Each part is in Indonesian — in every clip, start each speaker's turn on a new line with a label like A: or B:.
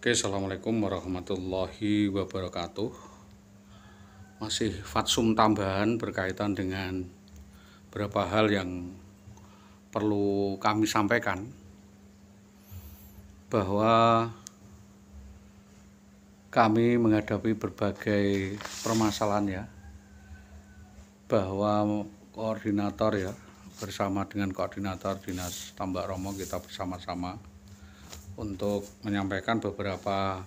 A: Oke, assalamualaikum warahmatullahi wabarakatuh. Masih fatsum tambahan berkaitan dengan beberapa hal yang perlu kami sampaikan, bahwa kami menghadapi berbagai permasalahan ya, bahwa koordinator ya bersama dengan koordinator Dinas Tambak Romo, kita bersama-sama untuk menyampaikan beberapa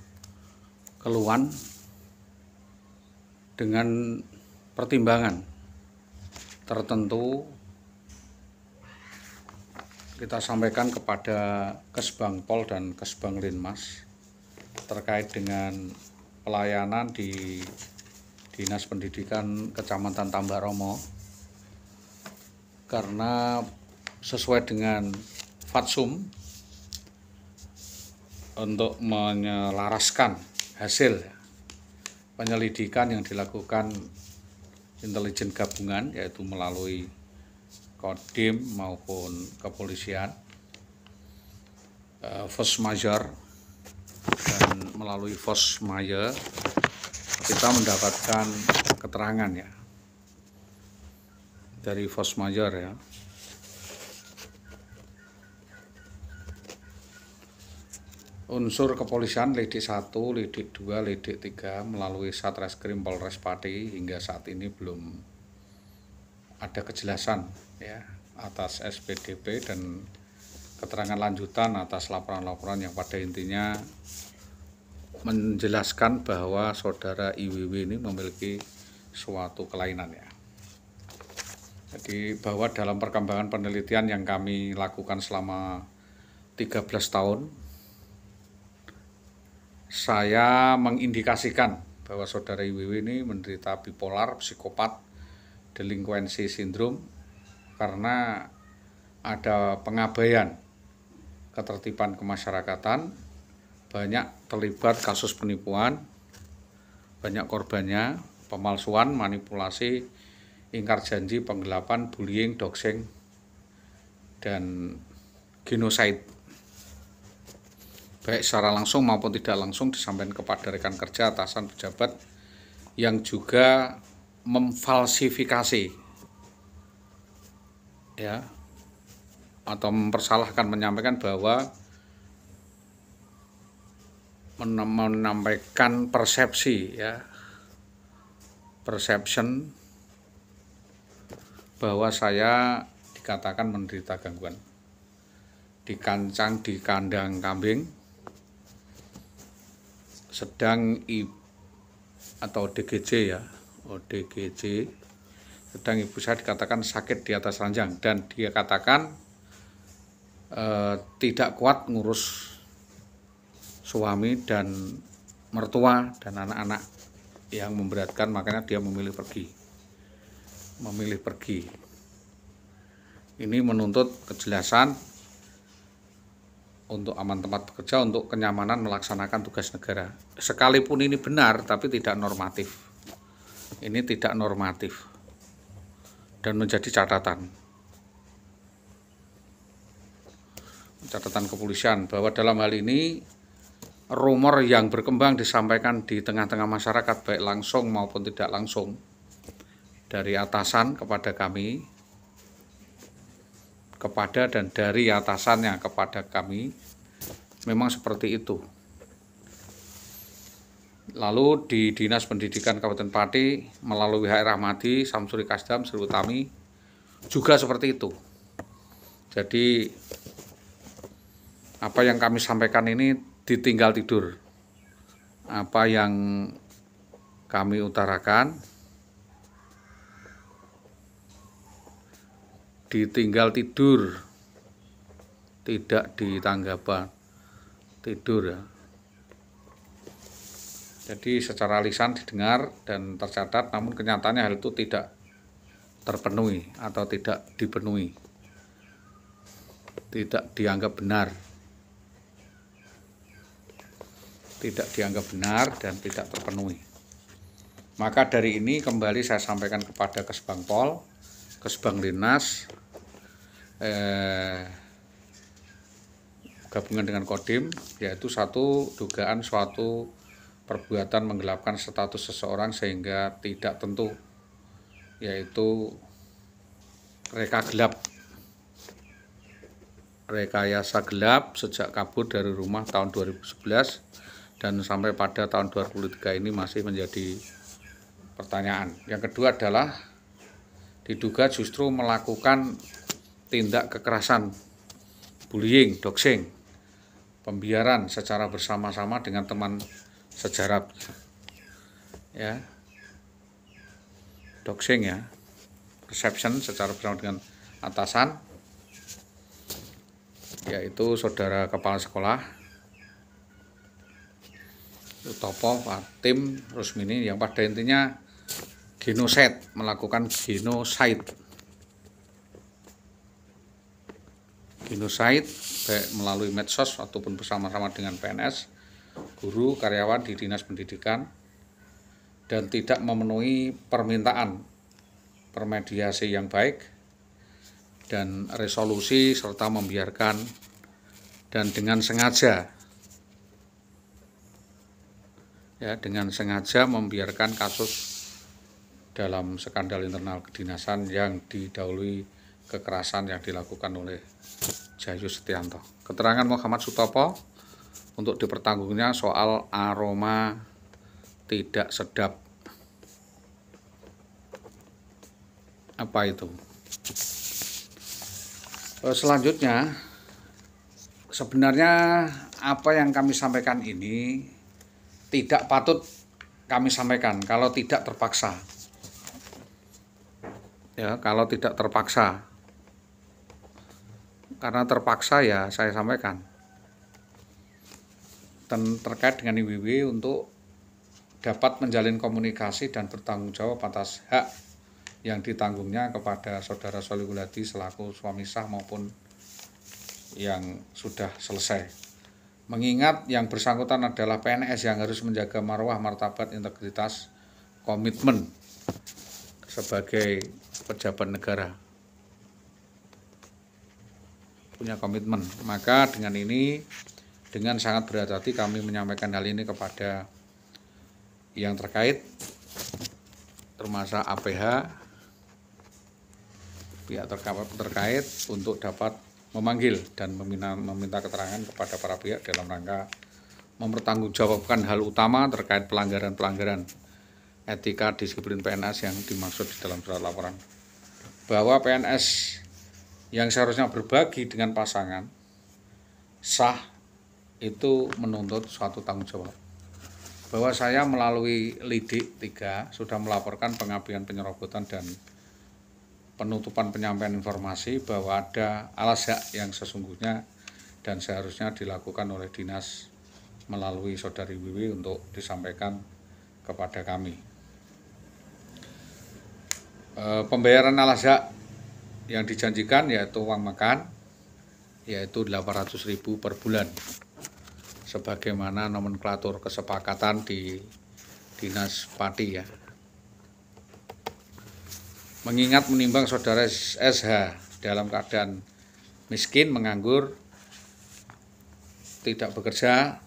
A: keluhan dengan pertimbangan tertentu. Kita sampaikan kepada Kesbangpol dan Kesbanglinmas terkait dengan pelayanan di Dinas Pendidikan Kecamatan Tambak Romo, karena sesuai dengan fatsum untuk menyelaraskan hasil penyelidikan yang dilakukan intelijen gabungan, yaitu melalui Kodim maupun kepolisian, Force Major, dan melalui Force Major kita mendapatkan keterangan ya dari Force Major ya, unsur kepolisian Lidik 1, Lidik 2, Lidik 3 melalui Satreskrim Polres Pati hingga saat ini belum ada kejelasan ya atas SPDP dan keterangan lanjutan atas laporan-laporan yang pada intinya menjelaskan bahwa saudara IWW ini memiliki suatu kelainan ya. Jadi bahwa dalam perkembangan penelitian yang kami lakukan selama 13 tahun, saya mengindikasikan bahwa saudara IWW ini menderita bipolar, psikopat, delinkuensi sindrom, karena ada pengabaian ketertiban kemasyarakatan, banyak terlibat kasus penipuan, banyak korbannya, pemalsuan, manipulasi, ingkar janji, penggelapan, bullying, doxing, dan genosida, baik secara langsung maupun tidak langsung disampaikan kepada rekan kerja, atasan, pejabat yang juga memfalsifikasi ya, atau mempersalahkan, menyampaikan bahwa menampaikan persepsi ya, perception bahwa saya dikatakan menderita gangguan dikancang di kandang kambing, sedang atau DGJ ya, DGJ, sedang ibu saya dikatakan sakit di atas ranjang, dan dia katakan tidak kuat ngurus suami dan mertua dan anak-anak yang memberatkan, makanya dia memilih pergi. Ini menuntut kejelasan untuk aman tempat bekerja, untuk kenyamanan melaksanakan tugas negara. Sekalipun ini benar, tapi tidak normatif. Ini tidak normatif dan menjadi catatan kepolisian bahwa dalam hal ini rumor yang berkembang disampaikan di tengah-tengah masyarakat, baik langsung maupun tidak langsung, dari atasan kepada kami, kepada dan dari atasannya kepada kami, memang seperti itu. Lalu di Dinas Pendidikan Kabupaten Pati melalui HR Ahmadi, Samsuri Kasdam, Sri Utami juga seperti itu. Jadi apa yang kami sampaikan ini ditinggal tidur. Apa yang kami utarakan ditinggal tidur, tidak ditanggapan, tidur ya. Jadi secara lisan didengar dan tercatat, namun kenyataannya hal itu tidak terpenuhi atau tidak dipenuhi, tidak dianggap benar, dan tidak terpenuhi. Maka dari ini kembali saya sampaikan kepada Kesbangpol, Kesbanglinmas, gabungan dengan Kodim, yaitu satu, dugaan suatu perbuatan menggelapkan status seseorang sehingga tidak tentu, yaitu rekayasa gelap sejak kabur dari rumah tahun 2011 dan sampai pada tahun 2023 ini masih menjadi pertanyaan. Yang kedua adalah diduga justru melakukan tindak kekerasan, bullying, doxing, pembiaran secara bersama-sama dengan teman sejarah, ya, doxing ya, perception secara bersama dengan atasan, yaitu saudara kepala sekolah Sutopo, Fatim, Rusmini, yang pada intinya genocide, melakukan genocide baik melalui medsos ataupun bersama-sama dengan PNS, guru, karyawan di dinas pendidikan, dan tidak memenuhi permintaan permediasi yang baik dan resolusi, serta membiarkan dan dengan sengaja membiarkan kasus dalam skandal internal kedinasan yang didahului kekerasan yang dilakukan oleh Jayus Setianto. Keterangan Muhammad Sutopo untuk dipertanggungnya soal aroma tidak sedap. Apa itu? Selanjutnya, sebenarnya apa yang kami sampaikan ini tidak patut kami sampaikan kalau tidak terpaksa. Ya, kalau tidak terpaksa. Karena terpaksa ya saya sampaikan. Dan terkait dengan IWW untuk dapat menjalin komunikasi dan bertanggung jawab atas hak yang ditanggungnya kepada saudara Sholihul Hadi selaku suami sah maupun yang sudah selesai. Mengingat yang bersangkutan adalah PNS yang harus menjaga marwah, martabat, integritas, komitmen sebagai pejabat negara. Punya komitmen. Maka dengan ini, dengan sangat berhati-hati kami menyampaikan hal ini kepada yang terkait, termasuk APH, pihak terkait untuk dapat memanggil dan meminta keterangan kepada para pihak dalam rangka mempertanggungjawabkan hal utama terkait pelanggaran-pelanggaran etika disiplin PNS yang dimaksud di dalam surat laporan. Bahwa PNS yang seharusnya berbagi dengan pasangan sah itu menuntut suatu tanggung jawab. Bahwa saya melalui Lidik 3 sudah melaporkan pengapian, penyerobotan, dan penutupan penyampaian informasi bahwa ada alas hak yang sesungguhnya dan seharusnya dilakukan oleh dinas melalui saudari Wiwi untuk disampaikan kepada kami. Pembayaran alas hak yang dijanjikan yaitu uang makan, yaitu 800.000 per bulan, sebagaimana nomenklatur kesepakatan di Dinas Pati ya. Mengingat menimbang saudara SH dalam keadaan miskin, menganggur, tidak bekerja,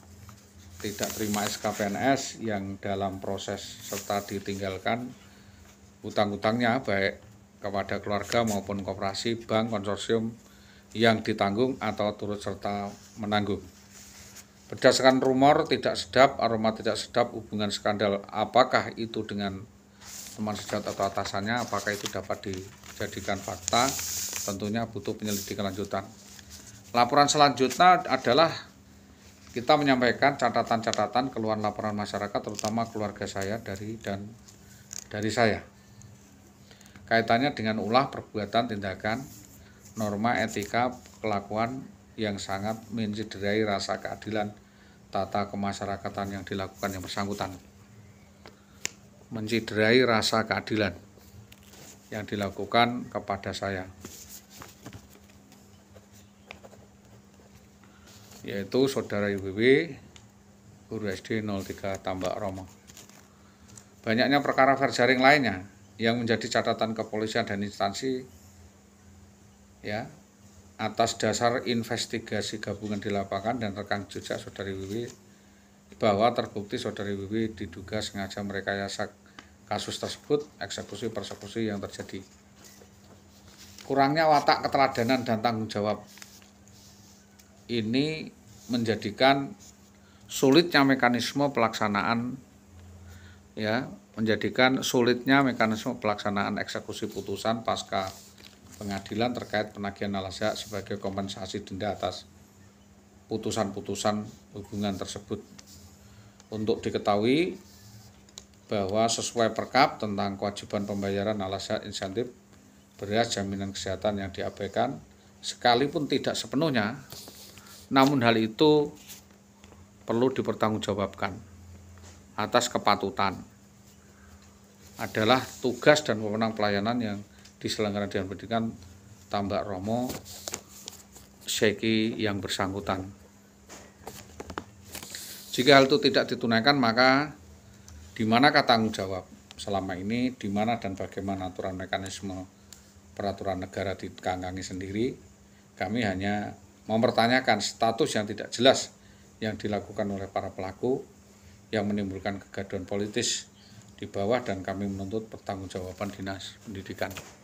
A: tidak terima SK PNS yang dalam proses serta ditinggalkan hutang-hutangnya baik kepada keluarga maupun koperasi, bank, konsorsium yang ditanggung atau turut serta menanggung. Berdasarkan rumor tidak sedap, aroma tidak sedap, hubungan skandal, apakah itu dengan teman sejawat atau atasannya, apakah itu dapat dijadikan fakta, tentunya butuh penyelidikan lanjutan. Laporan selanjutnya adalah kita menyampaikan catatan-catatan keluhan laporan masyarakat, terutama keluarga saya dari saya. Kaitannya dengan ulah perbuatan, tindakan, norma etika, kelakuan yang sangat mencederai rasa keadilan tata kemasyarakatan yang dilakukan yang bersangkutan. Mencederai rasa keadilan yang dilakukan kepada saya, yaitu saudara IWW Guru SD 03 Tambak Romo. Banyaknya perkara verjaring lainnya yang menjadi catatan kepolisian dan instansi ya atas dasar investigasi gabungan di lapangan dan rekam jejak Saudari Wiwi bahwa terbukti Saudari Wiwi diduga sengaja merekayasa kasus tersebut, eksekusi persekusi yang terjadi. Kurangnya watak keteladanan dan tanggung jawab ini menjadikan sulitnya mekanisme pelaksanaan eksekusi putusan pasca pengadilan terkait penagihan alas hak sebagai kompensasi denda atas putusan-putusan hubungan tersebut. Untuk diketahui bahwa sesuai Perkap tentang kewajiban pembayaran alas hak insentif beras jaminan kesehatan yang diabaikan sekalipun tidak sepenuhnya, namun hal itu perlu dipertanggungjawabkan atas kepatutan adalah tugas dan wewenang pelayanan yang diselenggarakan Dewan Pendidikan Tambak Romo Seki yang bersangkutan. Jika hal itu tidak ditunaikan, maka di manakah tanggung jawab selama ini, di mana dan bagaimana aturan mekanisme peraturan negara dikangkangi sendiri. Kami hanya mempertanyakan status yang tidak jelas yang dilakukan oleh para pelaku yang menimbulkan kegaduhan politis di bawah, dan kami menuntut pertanggungjawaban Dinas Pendidikan.